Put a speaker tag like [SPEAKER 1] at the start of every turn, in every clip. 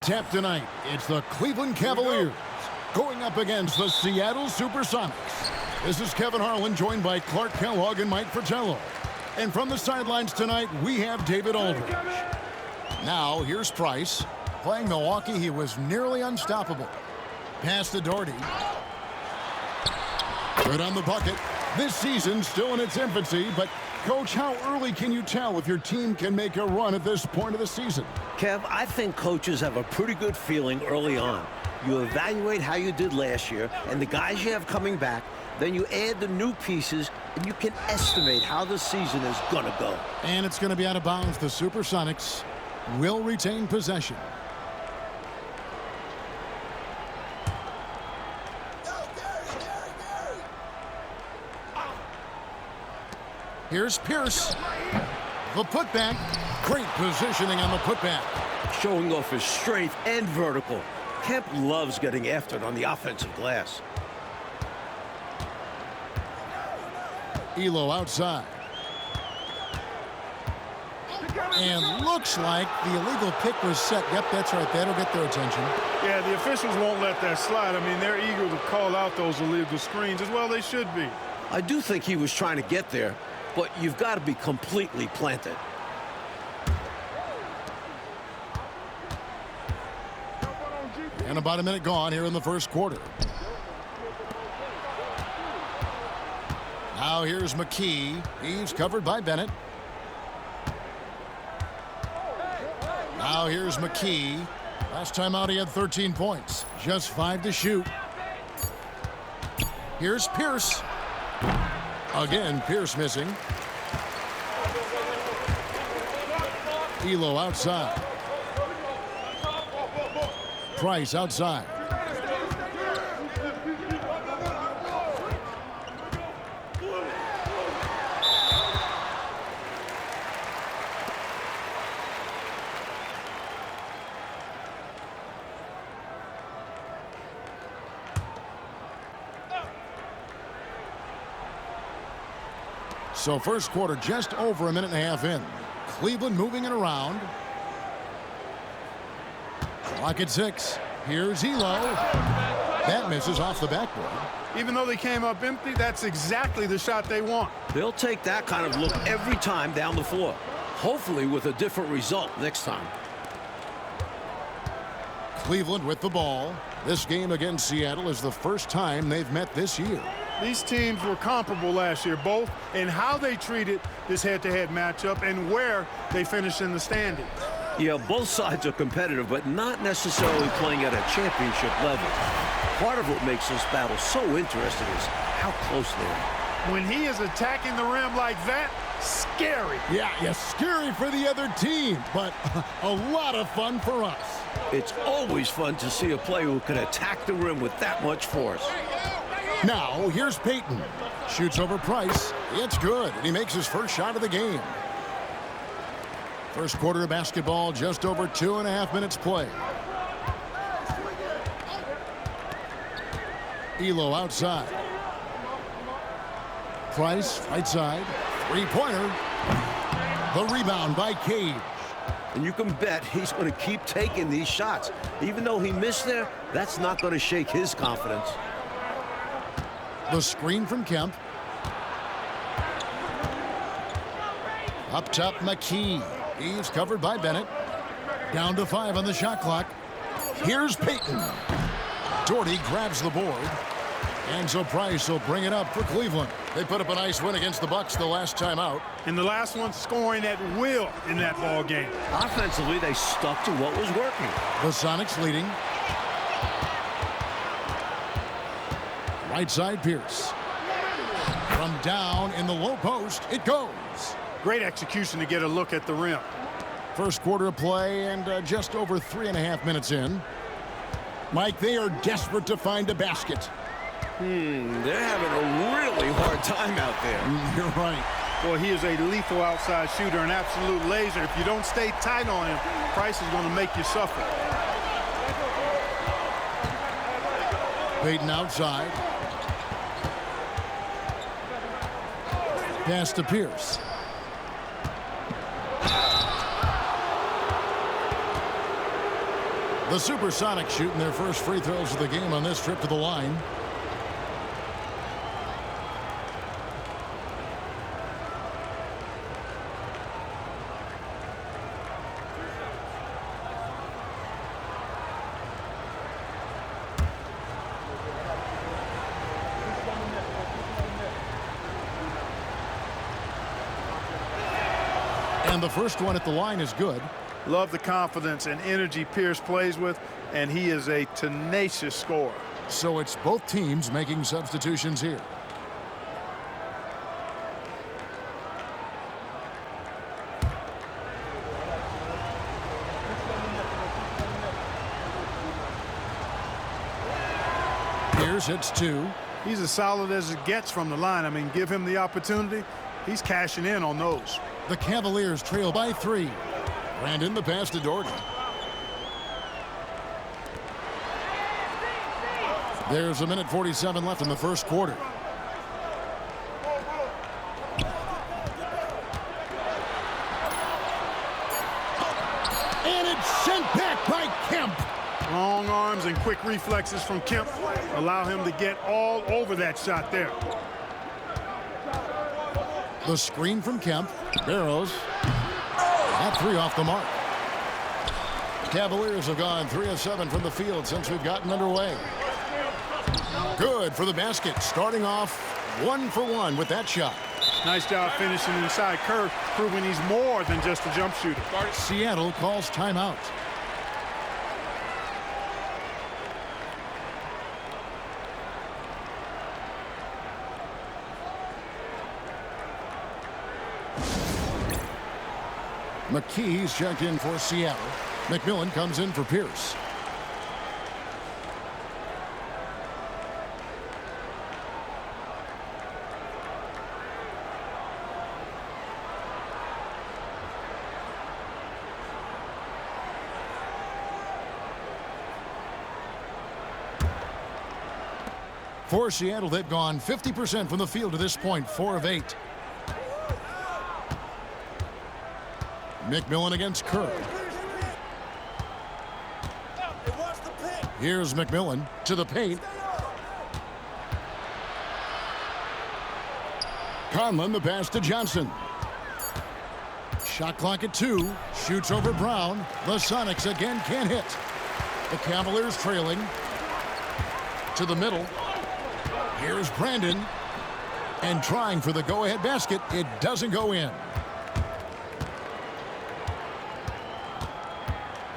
[SPEAKER 1] Tap tonight, it's the Cleveland Cavaliers going up against the Seattle Supersonics. This is Kevin Harlan, joined by Clark Kellogg and Mike Fratello. And from the sidelines tonight, we have David Aldridge. Now, here's Price. Playing Milwaukee, he was nearly unstoppable. Pass to Doherty. Good on the bucket. This season still in its infancy, but Coach, how early can you tell if your team can make a run at this point of the season?
[SPEAKER 2] Kev, I think coaches have a pretty good feeling early on. You evaluate how you did last year and the guys you have coming back, then you add the new pieces, and you can estimate how the season is going to go.
[SPEAKER 1] And it's going to be out of bounds. The Supersonics will retain possession. Here's Pierce. The putback. Great positioning on the putback.
[SPEAKER 2] Showing off his strength and vertical. Kemp loves getting after it on the offensive glass.
[SPEAKER 1] Elo outside. And looks like the illegal pick was set. Yep, that's right. That'll get their attention.
[SPEAKER 3] Yeah, the officials won't let that slide. I mean, they're eager to call out those illegal screens as well. They should be.
[SPEAKER 2] I do think he was trying to get there, but you've got to be completely planted.
[SPEAKER 1] And about a minute gone here in the first quarter. Now here's McKee. He's covered by Bennett. Now here's McKee. Last time out he had 13 points. Just 5 to shoot. Here's Pierce. Again, Pierce missing. Elo outside. Price outside. So first quarter just over a minute and a half in. Cleveland moving it around. Clock at 6. Here's Elo. That misses off the backboard.
[SPEAKER 3] Even though they came up empty, that's exactly the shot they want.
[SPEAKER 2] They'll take that kind of look every time down the floor. Hopefully with a different result next time.
[SPEAKER 1] Cleveland with the ball. This game against Seattle is the first time they've met this year.
[SPEAKER 3] These teams were comparable last year, both in how they treated this head-to-head matchup and where they finished in the standings.
[SPEAKER 2] Yeah, both sides are competitive, but not necessarily playing at a championship level. Part of what makes this battle so interesting is how close they are.
[SPEAKER 3] When he is attacking the rim like that, scary.
[SPEAKER 1] Yeah, scary for the other team, but a lot of fun for us.
[SPEAKER 2] It's always fun to see a player who can attack the rim with that much force.
[SPEAKER 1] Now, here's Payton. Shoots over Price. It's good, and he makes his first shot of the game. First quarter of basketball, just over 2.5 minutes play. Elo outside. Price, right side. Three-pointer. The rebound by Cage.
[SPEAKER 2] And you can bet he's going to keep taking these shots. Even though he missed there, that's not going to shake his confidence.
[SPEAKER 1] The screen from Kemp. Up top, McKee. He's covered by Bennett. Down to 5 on the shot clock. Here's Payton. Doherty grabs the board. And so Price will bring it up for Cleveland. They put up a nice win against the Bucks the last time out.
[SPEAKER 3] And the last one scoring at will in that ball game.
[SPEAKER 2] Offensively, they stuck to what was working.
[SPEAKER 1] The Sonics leading. Right side, Pierce. From down in the low post, it goes.
[SPEAKER 3] Great execution to get a look at the rim.
[SPEAKER 1] First quarter of play and just over 3.5 minutes in. Mike, they are desperate to find a basket.
[SPEAKER 2] They're having a really hard time out there.
[SPEAKER 1] You're right.
[SPEAKER 3] Well, he is a lethal outside shooter, an absolute laser. If you don't stay tight on him, Price is going to make you suffer.
[SPEAKER 1] Payton outside. Pass to Pierce. The Supersonics shooting their first free throws of the game on this trip to the line. And the first one at the line is good.
[SPEAKER 3] Love the confidence and energy Pierce plays with, and he is a tenacious scorer.
[SPEAKER 1] So it's both teams making substitutions here. Pierce hits two.
[SPEAKER 3] He's as solid as it gets from the line. I mean, give him the opportunity. He's cashing in on those.
[SPEAKER 1] The Cavaliers trail by 3. Brandon, the pass to Doherty. There's a minute 47 left in the first quarter. And it's sent back by Kemp.
[SPEAKER 3] Long arms and quick reflexes from Kemp allow him to get all over that shot there.
[SPEAKER 1] The screen from Kemp. Barrows. That 3 off the mark. Cavaliers have gone 3 of 7 from the field since we've gotten underway. Good for the basket. Starting off 1 for 1 with that shot.
[SPEAKER 3] Nice job finishing inside. Kerr proving he's more than just a jump shooter.
[SPEAKER 1] Seattle calls timeout. McKee's checked in for Seattle. McMillan comes in for Pierce. For Seattle, they've gone 50% from the field to this point, 4 of 8. McMillan against Kerr. Here's McMillan to the paint. Conlon, the pass to Johnson. Shot clock at 2. Shoots over Brown. The Sonics again can't hit. The Cavaliers trailing. To the middle. Here's Brandon. And trying for the go-ahead basket. It doesn't go in.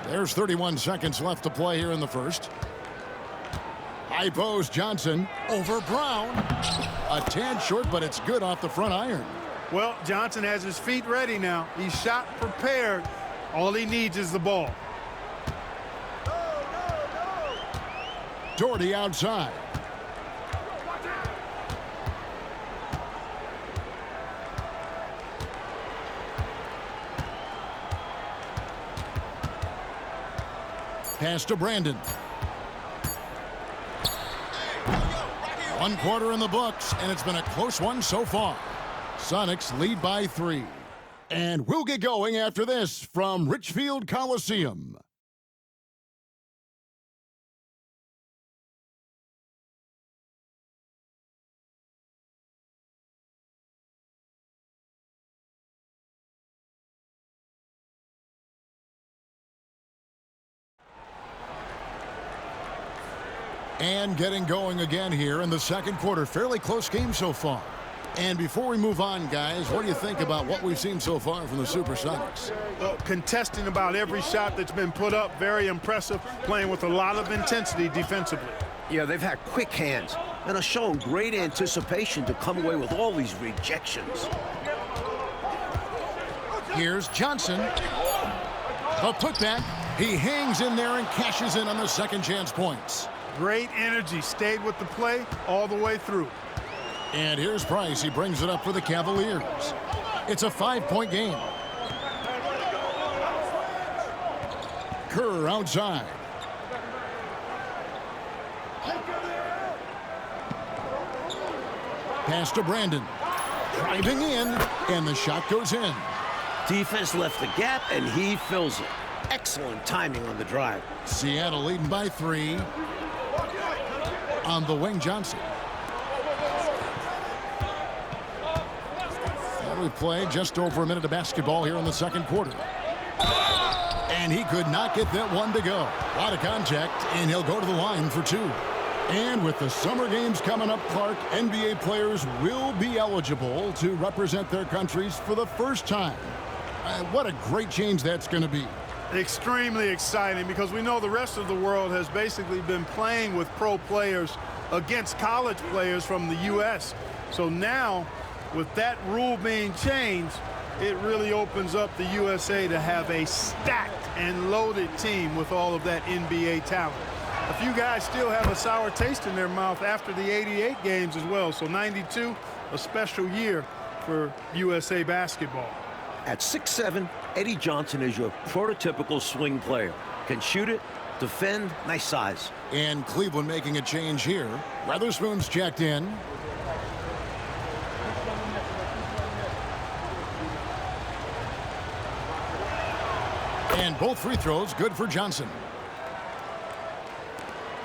[SPEAKER 1] There's 31 seconds left to play here in the first. High post Johnson over Brown. A tad short, but it's good off the front iron.
[SPEAKER 3] Well, Johnson has his feet ready now. He's shot prepared. All he needs is the ball.
[SPEAKER 1] Doherty outside. Pass to Brandon. 1 quarter in the books, and it's been a close one so far. Sonics lead by 3. And we'll get going after this from Richfield Coliseum. And getting going again here in the second quarter. Fairly close game so far. And before we move on, guys, what do you think about what we've seen so far from the Supersonics?
[SPEAKER 3] Well, contesting about every shot that's been put up. Very impressive. Playing with a lot of intensity defensively.
[SPEAKER 2] Yeah, they've had quick hands and are showing great anticipation to come away with all these rejections.
[SPEAKER 1] Here's Johnson. A putback. He hangs in there and cashes in on the second chance points.
[SPEAKER 3] Great energy. Stayed with the play all the way through.
[SPEAKER 1] And here's Price. He brings it up for the Cavaliers. It's a 5-point game. Kerr outside. Pass to Brandon. Driving in, and the shot goes in.
[SPEAKER 2] Defense left the gap, and he fills it. Excellent timing on the drive.
[SPEAKER 1] Seattle leading by 3. On the wing, Johnson. And we play just over a minute of basketball here in the second quarter. And he could not get that one to go. A lot of contact, and he'll go to the line for 2. And with the summer games coming up, Clark, NBA players will be eligible to represent their countries for the first time. What a great change that's going to be.
[SPEAKER 3] Extremely exciting, because we know the rest of the world has basically been playing with pro players against college players from the U.S. So now, with that rule being changed, it really opens up the USA to have a stacked and loaded team with all of that NBA talent. A few guys still have a sour taste in their mouth after the 88 games as well. So 92, a special year for USA basketball.
[SPEAKER 2] At 6'7", Eddie Johnson is your prototypical swing player. Can shoot it, defend, nice size.
[SPEAKER 1] And Cleveland making a change here. Weatherspoon's checked in. And both free throws good for Johnson.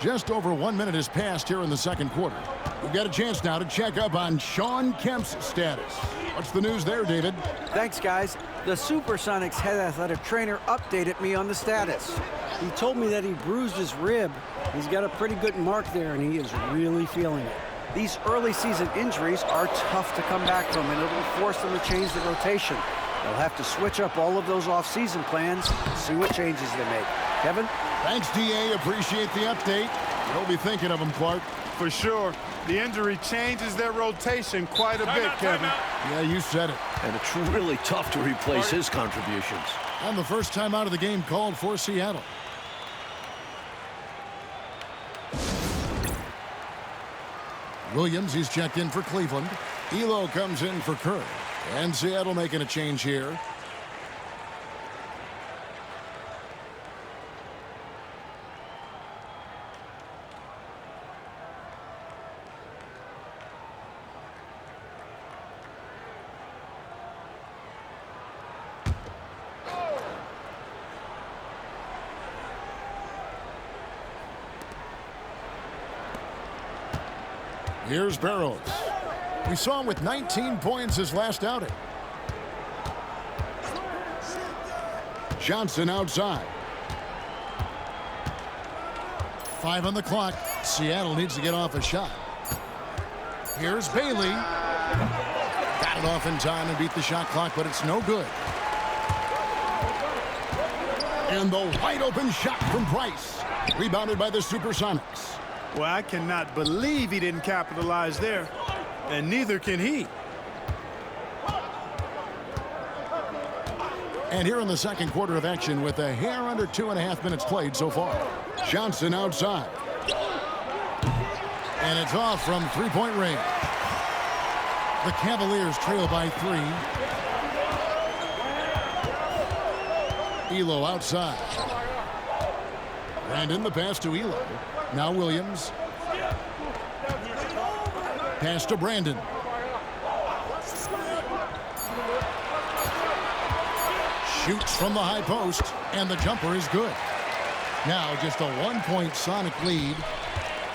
[SPEAKER 1] Just over 1 minute has passed here in the second quarter. We've got a chance now to check up on Shawn Kemp's status. What's the news there, David?
[SPEAKER 4] Thanks, guys. The Supersonics head athletic trainer updated me on the status. He told me that he bruised his rib. He's got a pretty good mark there, and he is really feeling it. These early season injuries are tough to come back from, and it'll force them to change the rotation. They'll have to switch up all of those off-season plans and see what changes they make. Kevin?
[SPEAKER 1] Thanks, D.A. Appreciate the update. You'll be thinking of him, Clark.
[SPEAKER 3] For sure. The injury changes their rotation quite a bit, Kevin.
[SPEAKER 1] Yeah, you said it.
[SPEAKER 2] And it's really tough to replace his contributions.
[SPEAKER 1] And the first time out of the game called for Seattle. Williams, he's checked in for Cleveland. Elo comes in for Kerr. And Seattle making a change here. Here's Barrows. We saw him with 19 points his last outing. Johnson outside. 5 on the clock. Seattle needs to get off a shot. Here's Bailey. Got it off in time and beat the shot clock, but it's no good. And the wide open shot from Price. Rebounded by the Supersonics.
[SPEAKER 3] Well, I cannot believe he didn't capitalize there, and neither can he.
[SPEAKER 1] And here in the second quarter of action with a hair under 2.5 minutes played so far. Johnson outside. And it's off from three-point range. The Cavaliers trail by 3. Elo outside. Brandon the pass to Elo. Now Williams. Pass to Brandon. Shoots from the high post, and the jumper is good. Now just a 1-point Sonic lead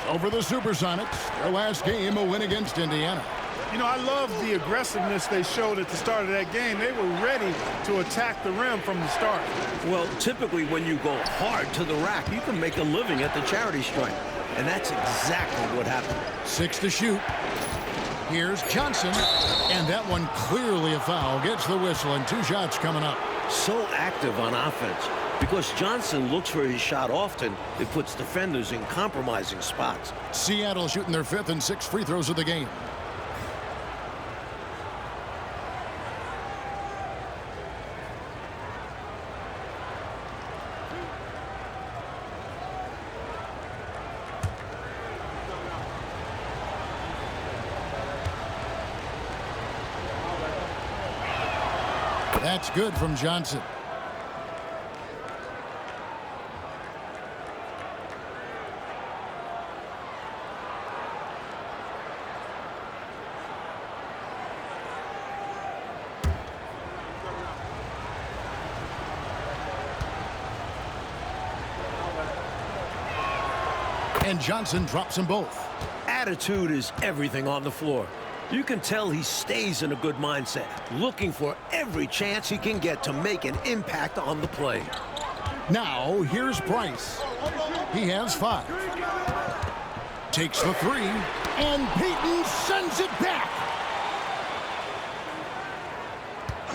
[SPEAKER 1] over the Supersonics. Their last game, a win against Indiana.
[SPEAKER 3] You know, I love the aggressiveness they showed at the start of that game. They were ready to attack the rim from the start.
[SPEAKER 2] Well, typically when you go hard to the rack, you can make a living at the charity stripe. And that's exactly what happened.
[SPEAKER 1] 6 to shoot. Here's Johnson. And that one clearly a foul. Gets the whistle, and 2 shots coming up.
[SPEAKER 2] So active on offense. Because Johnson looks for his shot often, it puts defenders in compromising spots.
[SPEAKER 1] Seattle shooting their 5th and 6th free throws of the game. That's good from Johnson. And Johnson drops them both.
[SPEAKER 2] Attitude is everything on the floor. You can tell he stays in a good mindset, looking for every chance he can get to make an impact on the play.
[SPEAKER 1] Now, here's Price. He has 5. Takes the 3, and Payton sends it back.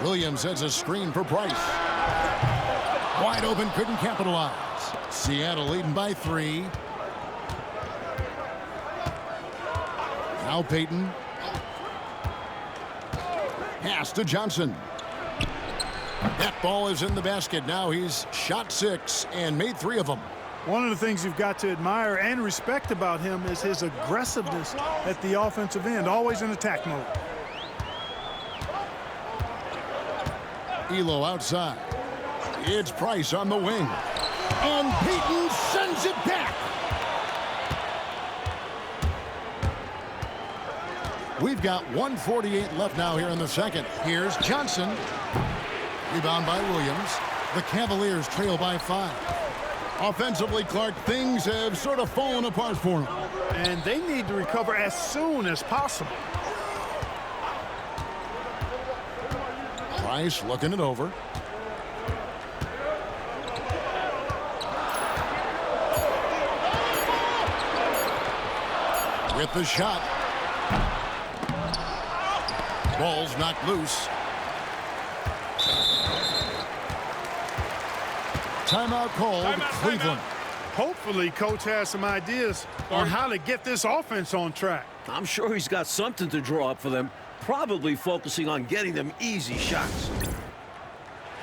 [SPEAKER 1] Williams has a screen for Price. Wide open, couldn't capitalize. Seattle leading by 3. Now Payton. Pass to Johnson. That ball is in the basket. Now he's shot 6 and made 3 of them.
[SPEAKER 3] One of the things you've got to admire and respect about him is his aggressiveness at the offensive end, always in attack mode.
[SPEAKER 1] Elo outside. It's Price on the wing. And Payton sends it back. We've got 1:48 left now here in the second. Here's Johnson. Rebound by Williams. The Cavaliers trail by 5. Offensively, Clark, things have sort of fallen apart for them.
[SPEAKER 3] And they need to recover as soon as possible.
[SPEAKER 1] Price looking it over. With the shot. Ball's knocked loose. Timeout called, Cleveland.
[SPEAKER 3] Hopefully, Coach has some ideas on how to get this offense on track.
[SPEAKER 2] I'm sure he's got something to draw up for them, probably focusing on getting them easy shots.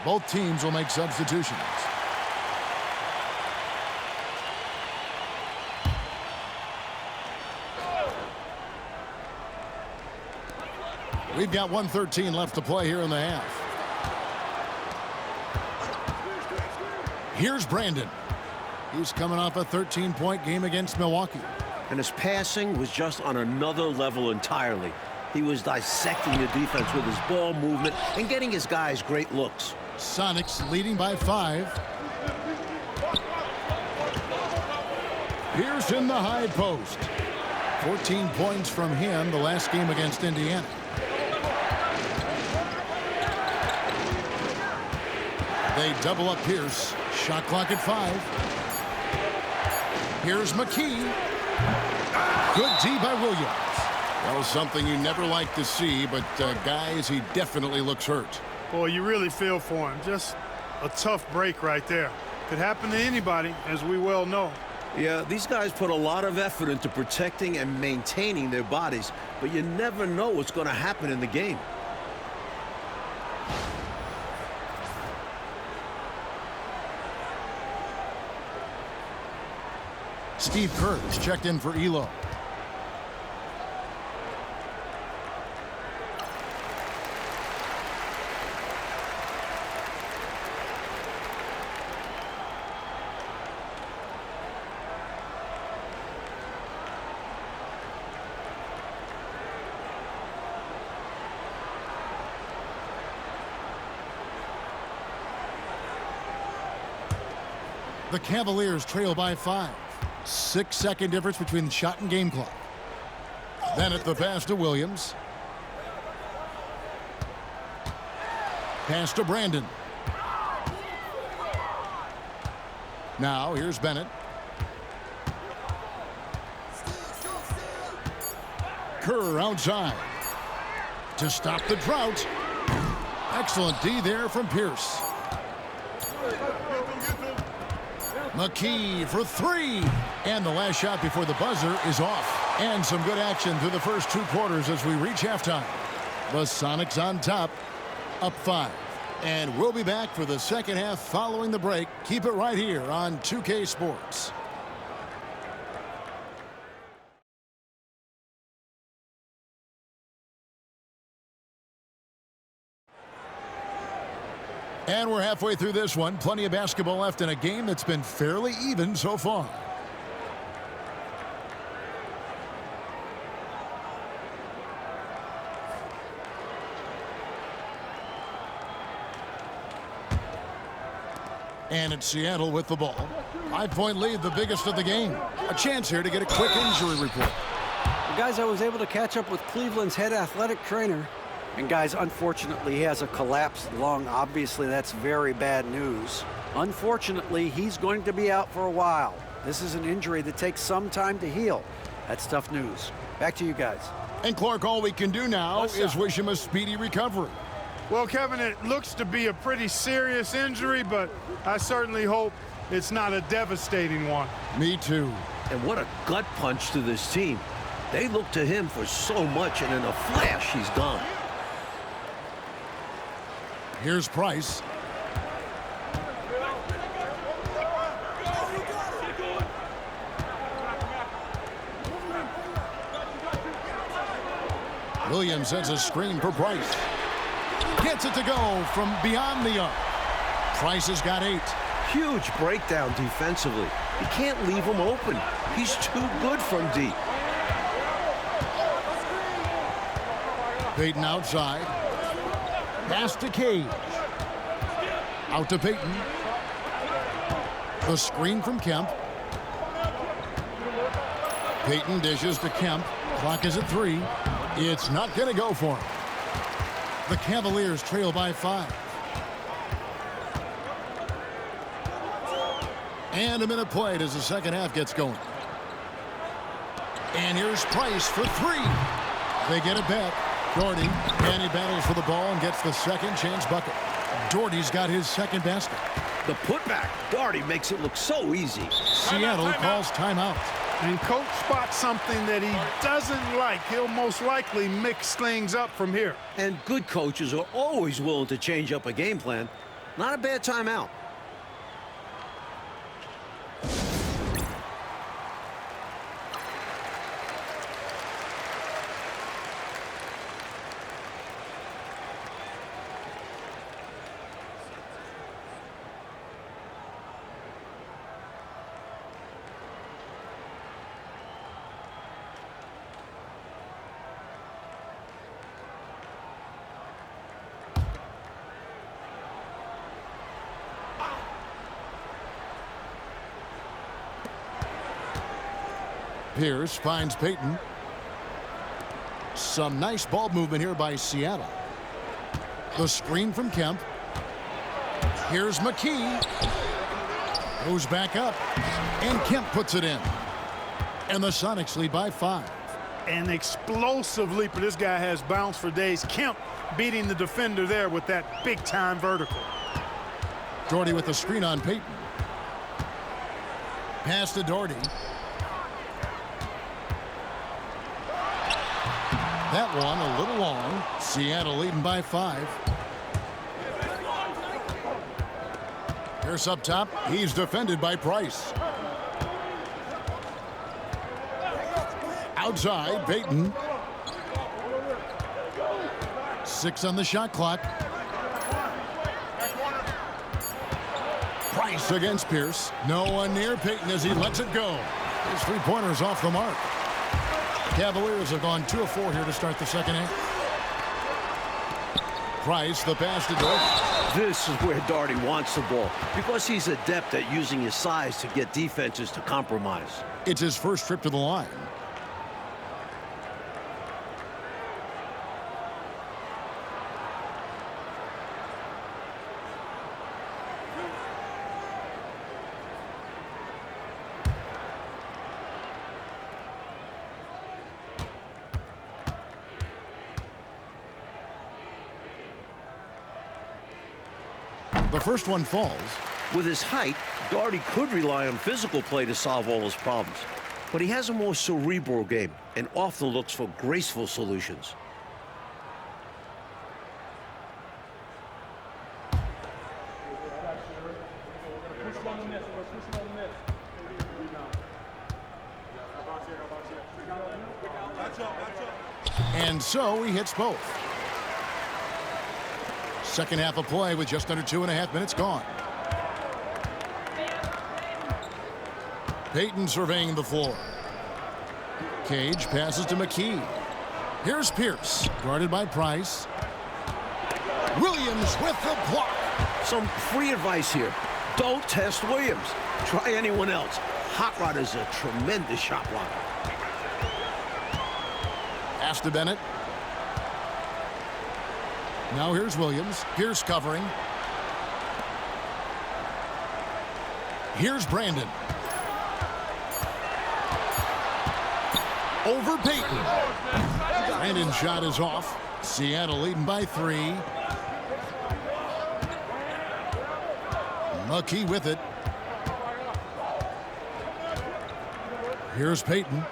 [SPEAKER 1] Both teams will make substitutions. We've got 1:13 left to play here in the half. Here's Brandon. He's coming off a 13-point game against Milwaukee.
[SPEAKER 2] And his passing was just on another level entirely. He was dissecting the defense with his ball movement and getting his guys great looks.
[SPEAKER 1] Sonics leading by 5. Pierce in the high post. 14 points from him the last game against Indiana. They double up Pierce. Shot clock at 5. Here's McKee. Good D by Williams. Well, something you never like to see, but guys, he definitely looks hurt.
[SPEAKER 3] Boy, you really feel for him. Just a tough break right there. Could happen to anybody, as we well know.
[SPEAKER 2] Yeah, these guys put a lot of effort into protecting and maintaining their bodies, but you never know what's going to happen in the game.
[SPEAKER 1] Steve Kerr's checked in for Elo. The Cavaliers trail by 5. 6-second difference between the shot and game clock. Bennett the pass to Williams. Pass to Brandon. Now here's Bennett. Kerr outside. To stop the drought. Excellent D there from Pierce. McKee for 3. And the last shot before the buzzer is off. And some good action through the first 2 quarters as we reach halftime. The Sonics on top, up 5. And we'll be back for the second half following the break. Keep it right here on 2K Sports. And we're halfway through this one. Plenty of basketball left in a game that's been fairly even so far. And it's Seattle with the ball. 5-point lead, the biggest of the game. A chance here to get a quick injury report.
[SPEAKER 4] Well, guys, I was able to catch up with Cleveland's head athletic trainer. And guys, unfortunately, he has a collapsed lung. Obviously, that's very bad news. Unfortunately, he's going to be out for a while. This is an injury that takes some time to heal. That's tough news. Back to you guys.
[SPEAKER 1] And Clark, all we can do now is wish him a speedy recovery.
[SPEAKER 3] Well, Kevin, it looks to be a pretty serious injury, but I certainly hope it's not a devastating one.
[SPEAKER 1] Me too.
[SPEAKER 2] And what a gut punch to this team. They look to him for so much, and in a flash, he's gone.
[SPEAKER 1] Here's Price. Williams sends a screen for Price. Gets it to go from beyond the arc. Price has got 8.
[SPEAKER 2] Huge breakdown defensively. You can't leave him open. He's too good from deep.
[SPEAKER 1] Payton outside. Pass to Cage. Out to Payton. The screen from Kemp. Payton dishes to Kemp. Clock is at 3. It's not going to go for him. The Cavaliers trail by 5. And a minute played as the second half gets going. And here's Price for 3. They get it back. Doherty, and he battles for the ball and gets the second chance bucket. Doherty's got his second basket.
[SPEAKER 2] The putback. Doherty makes it look so easy.
[SPEAKER 1] Seattle calls timeout.
[SPEAKER 3] And coach spots something that he doesn't like. He'll most likely mix things up from here.
[SPEAKER 2] And good coaches are always willing to change up a game plan. Not a bad timeout.
[SPEAKER 1] Pierce finds Payton. Some nice ball movement here by Seattle. The screen from Kemp. Here's McKee. Goes back up. And Kemp puts it in. And the Sonics lead by 5.
[SPEAKER 3] An explosive leaper. This guy has bounce for days. Kemp beating the defender there with that big-time vertical.
[SPEAKER 1] Doherty with the screen on Payton. Pass to Doherty. That one a little long. Seattle leading by 5. Pierce up top. He's defended by Price. Outside, Payton. 6 on the shot clock. Price against Pierce. No one near Payton as he lets it go. His 3-pointer's off the mark. Cavaliers have gone 2 of 4 here to start the second half. Price, the pass to Doherty.
[SPEAKER 2] This is where Doherty wants the ball because he's adept at using his size to get defenses to compromise.
[SPEAKER 1] It's his first trip to the line. The first one falls.
[SPEAKER 2] With his height, Doherty could rely on physical play to solve all his problems. But he has a more cerebral game and often looks for graceful solutions.
[SPEAKER 1] And so he hits both. Second half of play with just under 2.5 minutes gone. Payton surveying the floor. Cage passes to McKee. Here's Pierce, guarded by Price. Williams with the block.
[SPEAKER 2] Some free advice here. Don't test Williams. Try anyone else. Hot Rod is a tremendous shot blocker.
[SPEAKER 1] Pass to Bennett. Now here's Williams. Here's covering. Here's Brandon. Over Peyton. Brandon's shot is off. Seattle leading by 3. Lucky with it. Here's Peyton.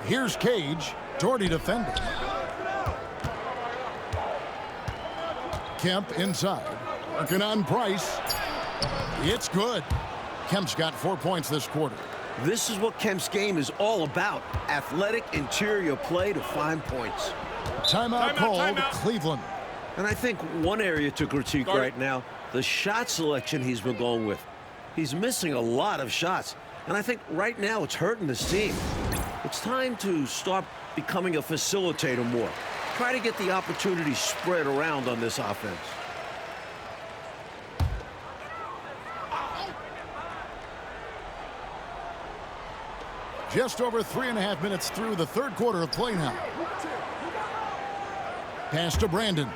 [SPEAKER 1] Here's Cage. Doherty defending. Kemp inside. Working on Price. It's good. Kemp's got 4 points this quarter.
[SPEAKER 2] This is what Kemp's game is all about. Athletic interior play to find points.
[SPEAKER 1] Timeout called, Cleveland.
[SPEAKER 2] And I think one area to critique right now, the shot selection he's been going with. He's missing a lot of shots. And I think right now it's hurting this team. It's time to start becoming a facilitator more. Try to get the opportunity spread around on this offense.
[SPEAKER 1] Just over 3.5 minutes through the third quarter of play now. Pass to Brandon.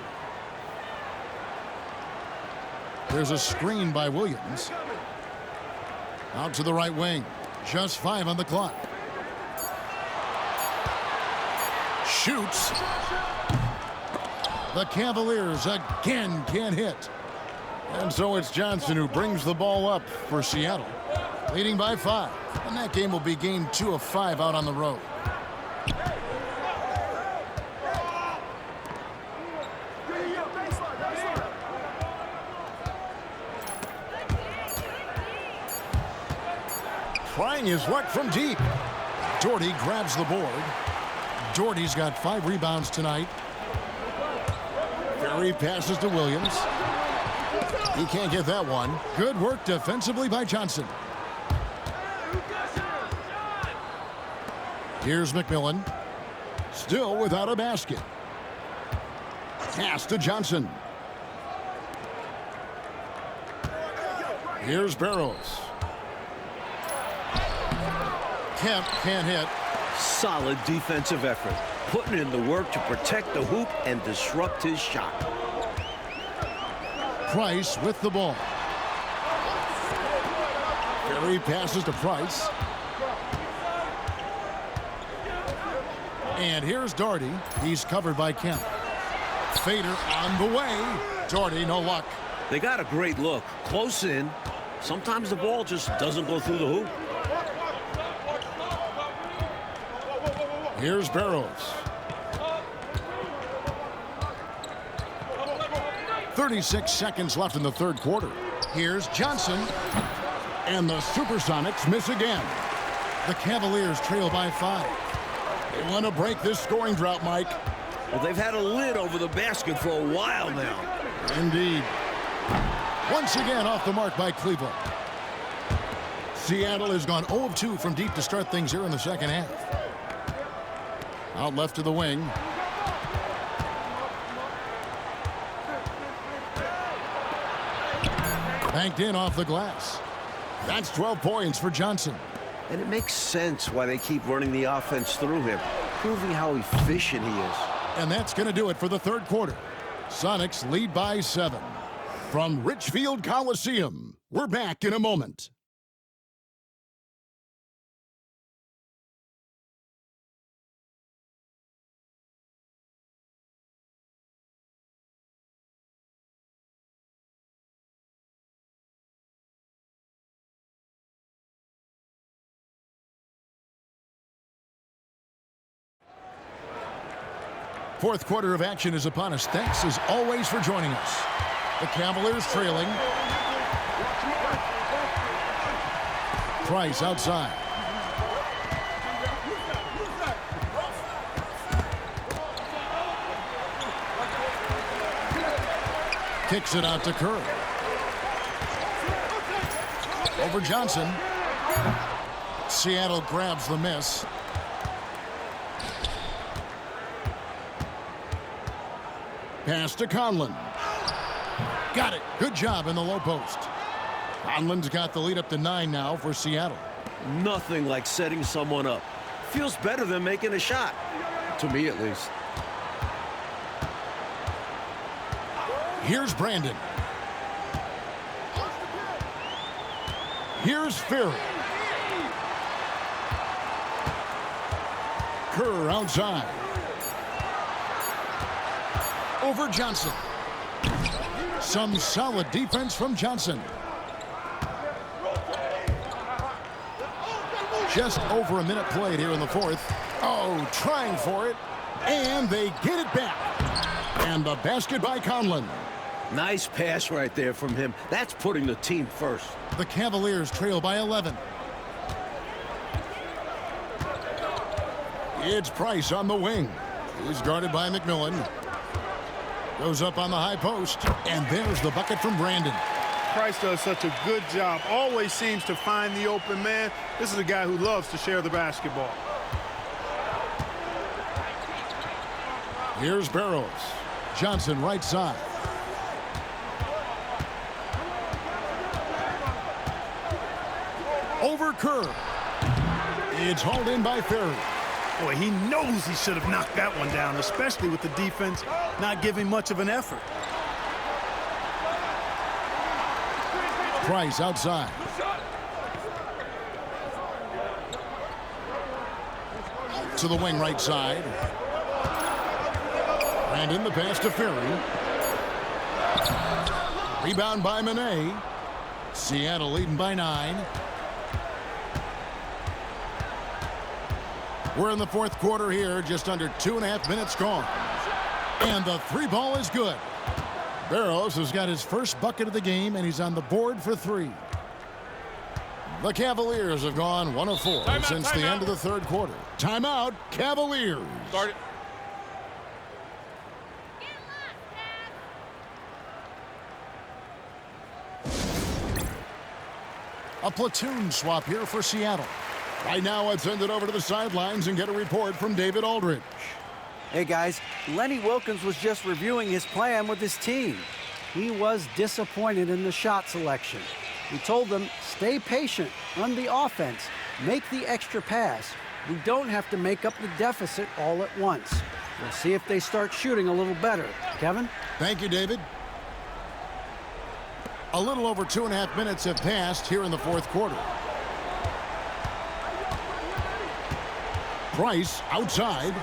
[SPEAKER 1] There's a screen by Williams. Out to the right wing. Just 5 on the clock. Shoots. The Cavaliers again can't hit. And so it's Johnson who brings the ball up for Seattle. Leading by 5. And that game will be game 2 of 5 out on the road. Trying his luck from deep. Doherty grabs the board. Doherty's got 5 rebounds tonight. Ferry passes to Williams. He can't get that one. Good work defensively by Johnson. Here's McMillan. Still without a basket. Pass to Johnson. Here's Barrows. Kemp can't hit.
[SPEAKER 2] Solid defensive effort. Putting in the work to protect the hoop and disrupt his shot.
[SPEAKER 1] Price with the ball. Ferry passes to Price. And here's Doherty. He's covered by Kemp. Fader on the way. Doherty, no luck.
[SPEAKER 2] They got a great look. Close in. Sometimes the ball just doesn't go through the hoop.
[SPEAKER 1] Here's Barrows. 36 seconds left in the third quarter. Here's Johnson. And the Supersonics miss again. The Cavaliers trail by 5. They want to break this scoring drought, Mike.
[SPEAKER 2] Well, they've had a lid over the basket for a while now.
[SPEAKER 1] Indeed. Once again off the mark by Cleveland. Seattle has gone 0 of 2 from deep to start things here in the second half. Out left to the wing. Banked in off the glass. That's 12 points for Johnson.
[SPEAKER 2] And it makes sense why they keep running the offense through him, proving how efficient he is.
[SPEAKER 1] And that's going to do it for the third quarter. Sonics lead by 7. From Richfield Coliseum, we're back in a moment. Fourth quarter of action is upon us. Thanks as always for joining us. The Cavaliers trailing. Price outside. Kicks it out to Curry. Over Johnson. Seattle grabs the miss. Pass to Conlon. Got it. Good job in the low post. Conlon's got the lead up to 9 now for Seattle.
[SPEAKER 2] Nothing like setting someone up. Feels better than making a shot. To me, at least.
[SPEAKER 1] Here's Brandon. Here's Ferry. Kerr outside. Over Johnson. Some solid defense from Johnson. Just over a minute played here in the fourth. Oh, trying for it. And they get it back. And the basket by Conlon.
[SPEAKER 2] Nice pass right there from him. That's putting the team first.
[SPEAKER 1] The Cavaliers trail by 11. It's Price on the wing. He's guarded by McMillan. Goes up on the high post. And there's the bucket from Brandon.
[SPEAKER 3] Price does such a good job. Always seems to find the open man. This is a guy who loves to share the basketball.
[SPEAKER 1] Here's Barrows. Johnson right side. Over Kerr. It's hauled in by Ferry.
[SPEAKER 3] Boy, he knows he should have knocked that one down, especially with the defense not giving much of an effort.
[SPEAKER 1] Price outside. To the wing right side. Brandon the pass to Ferry. Rebound by Manet. Seattle leading by 9. We're in the fourth quarter here, just under 2.5 minutes gone. And the 3 ball is good. Barrows has got his first bucket of the game, and he's on the board for 3. The Cavaliers have gone 1 of 4 since the end of the third quarter. Timeout, Cavaliers.
[SPEAKER 5] Start it.
[SPEAKER 1] A platoon swap here for Seattle. Right now, let's send it over to the sidelines and get a report from David Aldridge.
[SPEAKER 4] Hey guys, Lenny Wilkins was just reviewing his plan with his team. He was disappointed in the shot selection. He told them, stay patient, run the offense, make the extra pass. We don't have to make up the deficit all at once. We'll see if they start shooting a little better. Kevin?
[SPEAKER 1] Thank you, David. A little over 2.5 minutes have passed here in the fourth quarter. Price outside.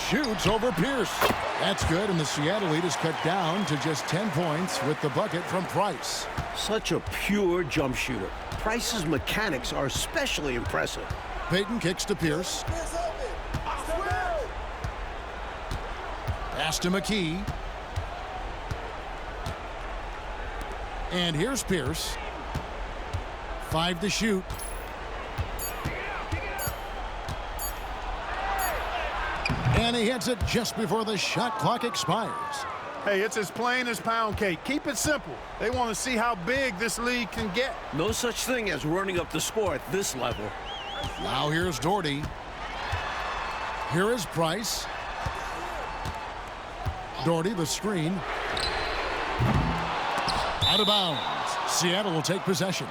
[SPEAKER 1] Shoots over Pierce. That's good, and the Seattle lead is cut down to just 10 points with the bucket from Price.
[SPEAKER 2] Such a pure jump shooter. Price's mechanics are especially impressive.
[SPEAKER 1] Payton kicks to Pierce. Pass to McKee. And here's Pierce. 5 to shoot. And he hits it just before the shot clock expires.
[SPEAKER 3] Hey, it's as plain as pound cake. Keep it simple. They want to see how big this league can get.
[SPEAKER 2] No such thing as running up the score at this level.
[SPEAKER 1] Now here's Doherty. Here is Price. Doherty, the screen. Out of bounds. Seattle will take possession.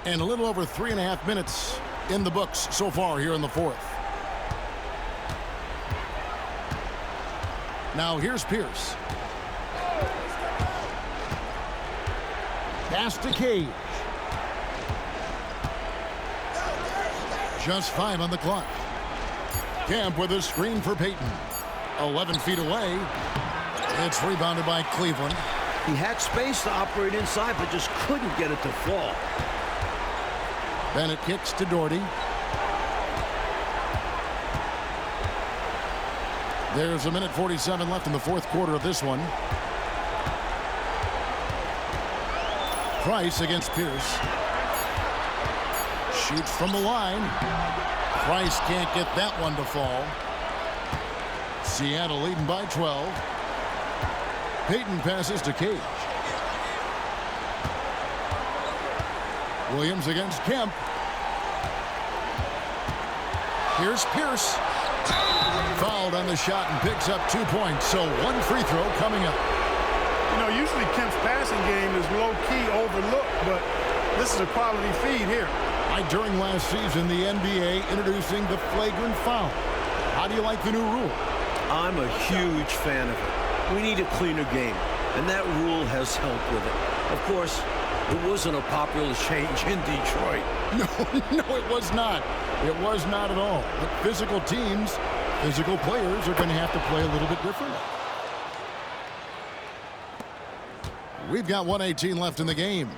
[SPEAKER 1] And a little over 3.5 minutes in the books so far here in the fourth. Now here's Pierce. Pass to Cage. Just 5 on the clock. Camp with a screen for Payton. 11 feet away. It's rebounded by Cleveland.
[SPEAKER 2] He had space to operate inside, but just couldn't get it to fall.
[SPEAKER 1] Bennett kicks to Doherty. There's a minute 47 left in the fourth quarter of this one. Price against Pierce. Shoots from the line. Price can't get that one to fall. Seattle leading by 12. Payton passes to Cage. Williams against Kemp. Here's Pierce. Fouled on the shot and picks up 2 points. So one free throw coming up.
[SPEAKER 3] You know, usually Kemp's passing game is low-key overlooked, but this is a quality feed here.
[SPEAKER 1] During last season, the NBA introducing the flagrant foul. How do you like the new rule?
[SPEAKER 2] I'm a huge fan of it. We need a cleaner game, and that rule has helped with it. Of course, it wasn't a popular change in Detroit.
[SPEAKER 1] No, it was not. It was not at all. But physical teams, physical players are going to have to play a little bit differently. We've got 1:18 left in the game.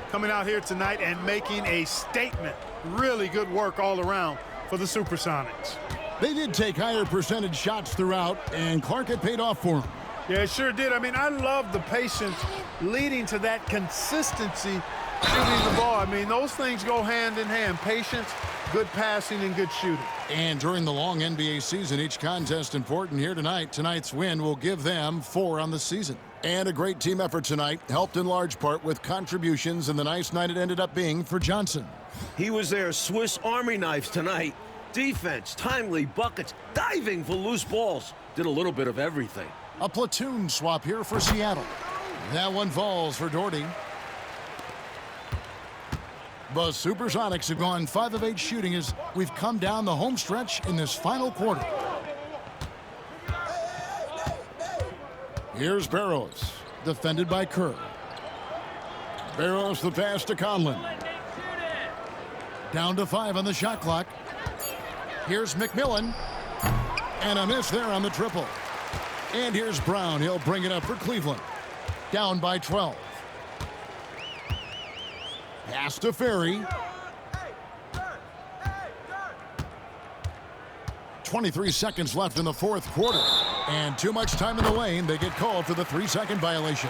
[SPEAKER 3] Coming out here tonight and making a statement. Really good work all around for the Supersonics.
[SPEAKER 1] They did take higher percentage shots throughout, and Clark had paid off for him.
[SPEAKER 3] Yeah, it sure did. I mean, I love the patience leading to that consistency shooting the ball. I mean, those things go hand in hand. Patience, good passing, and good shooting.
[SPEAKER 1] And during the long NBA season, each contest important here tonight. Tonight's win will give them 4 on the season. And a great team effort tonight, helped in large part with contributions, and the nice night it ended up being for Johnson.
[SPEAKER 2] He was their Swiss Army knife tonight. Defense, timely buckets, diving for loose balls. Did a little bit of everything.
[SPEAKER 1] A platoon swap here for Seattle. That one falls for Doherty. The Supersonics have gone 5 of 8 shooting as we've come down the home stretch in this final quarter. Here's Barrows, defended by Kerr. Barrows the pass to Conlon. Down to 5 on the shot clock. Here's McMillan. And a miss there on the triple. And here's Brown. He'll bring it up for Cleveland. Down by 12. Pass to Ferry. 23 seconds left in the fourth quarter. And too much time in the lane. They get called for the 3-second violation.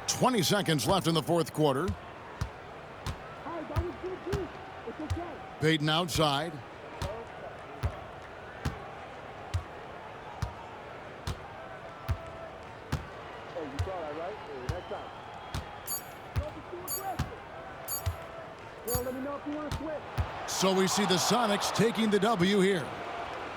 [SPEAKER 1] Twenty seconds left in the fourth quarter. Payton outside. So we see the Sonics taking the W here.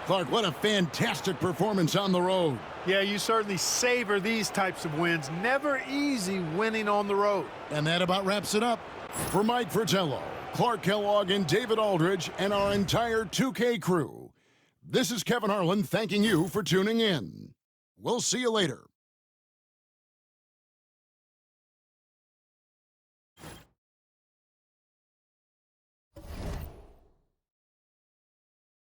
[SPEAKER 1] Clark, what a fantastic performance on the road.
[SPEAKER 3] Yeah, you certainly savor these types of wins. Never easy winning on the road.
[SPEAKER 1] And that about wraps it up. For Mike Fratello, Clark Kellogg, and David Aldridge, and our entire 2K crew, this is Kevin Harlan thanking you for tuning in. We'll see you later.